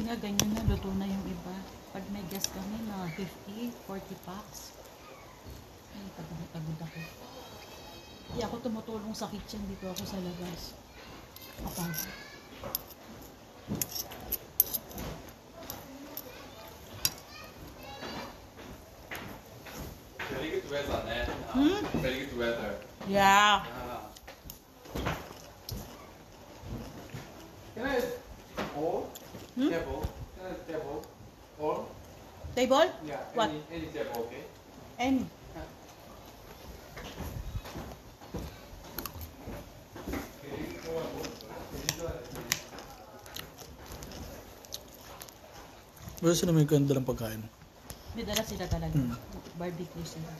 nga, ganyan na. Luto na yung iba. Pag may guest kami, mga 50, 40 packs. Ay, pagod ako. Hindi ako tumutulong sa kitchen. Dito ako sa labas. Kapagod. Very good weather, ne? Very good weather. Yeah. Can I bowl? Table? Can I table? Bowl? Table? Yeah. What? Any table, okay? Any. Wala sila may ganda ng pagkain. May dala sila talaga. Barbecue sila.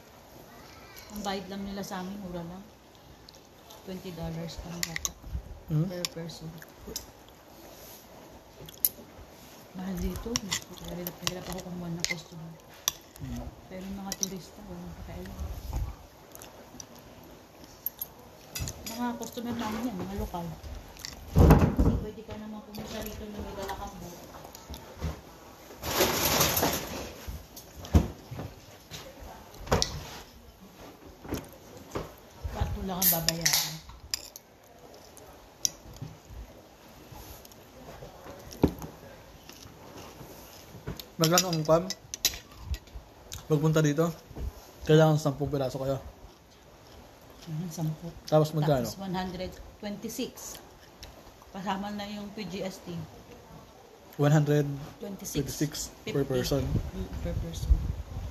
Ang bayad lang nila sa amin, mura lang. $20 kami yata. Per person. Mahal dito. Hirap ako kumuha ng customer. Pero mga turista, walang pakailan. Mga customer namin yan, mga lokal. Kasi pwede ka naman pumunta rito na may dala kang boat. Pato lang ang babayaran. Magkano ang pam? Pagpunta dito, kailangan 10 piraso kayo. 10. Tapos magkano? Tapos 126. Kasama na yung PGST. 126 per 50. person. Per person.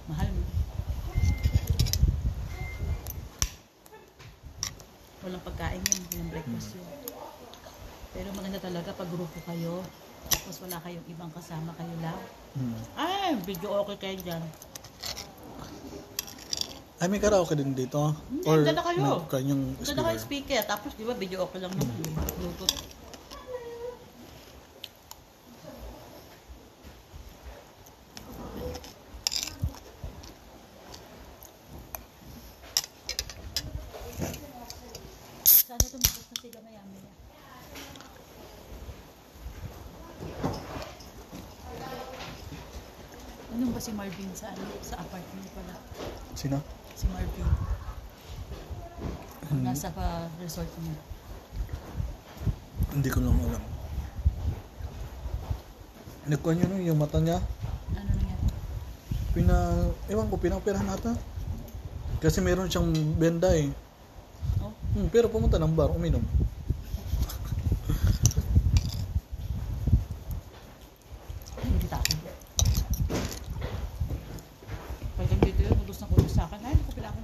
Mahal mo. Walang pagkain yun. Walang breakfast yun. Pero maganda talaga pag grupo kayo. Tapos wala kayong ibang kasama, kayo lang. Ay, video okay kayo dyan. Ay, may karaoke din dito? Hindi, dala kayo. Kanyang Dala kayo speaker. Tapos di ba video okay lang naman. Bluetooth. Sana tumapos na sila maya-maya. Anong ba si Marvin sa apartment pala? Sino? Si Marvin. Nasa pa resort niya. Hindi ko lang alam. Nagkuhan yun yung mata niya. Ano nangyari? Ewan ko, pinapirahan nata. Kasi meron siyang benda eh. Oh? Pero pumunta ng bar, uminom. Hindi tapos. Pag dito yun, kudos na kudos sa akin. Ay, kupila ako.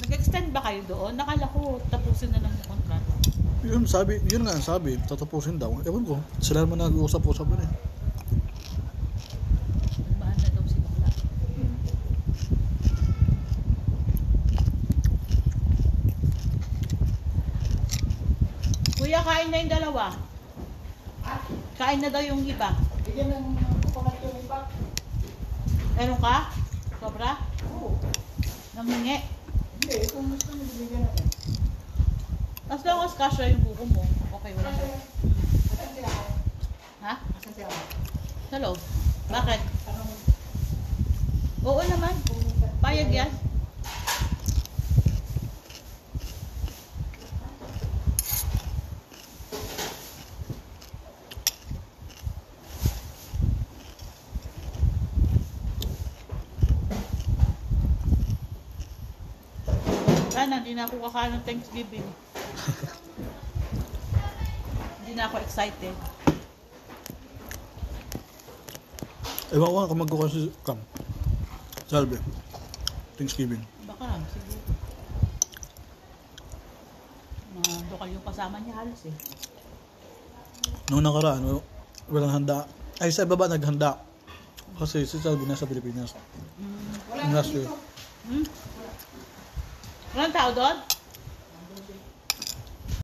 Nag-extend ba kayo doon? Nakala ko tapusin na lang yung kontrata. Yun nga ang sabi, tatapusin daw. Ewan ko, sila naman nag-uusap-usap na eh. Mahal na daw si Bakla. Kuya, kain na yung dalawa. Kain na daw yung iba. Bigyan ng kukulat yung iba. Meron ka? Sobra? Oo. Namingi? Hindi, kung gusto nyo bigyan natin. As long as kasha yung buko mo, okay, wala ka. Asan sila ako? Ha? Asan sila ako? Sa loob? Bakit? Anong Oo naman. Payag yan. Sana, hindi na ako kakain ng Thanksgiving. Hindi na ako excited. Ewan ko kung magkukuha si Cam. Salve. Thanksgiving. Baka, siguro. Mga lokal yung kasama niya halos eh. Noong nakaraan, walang handa. Ay, sa baba naghanda. Kasi si Salve nasa Pilipinas. wala Last year. Walang tao doon?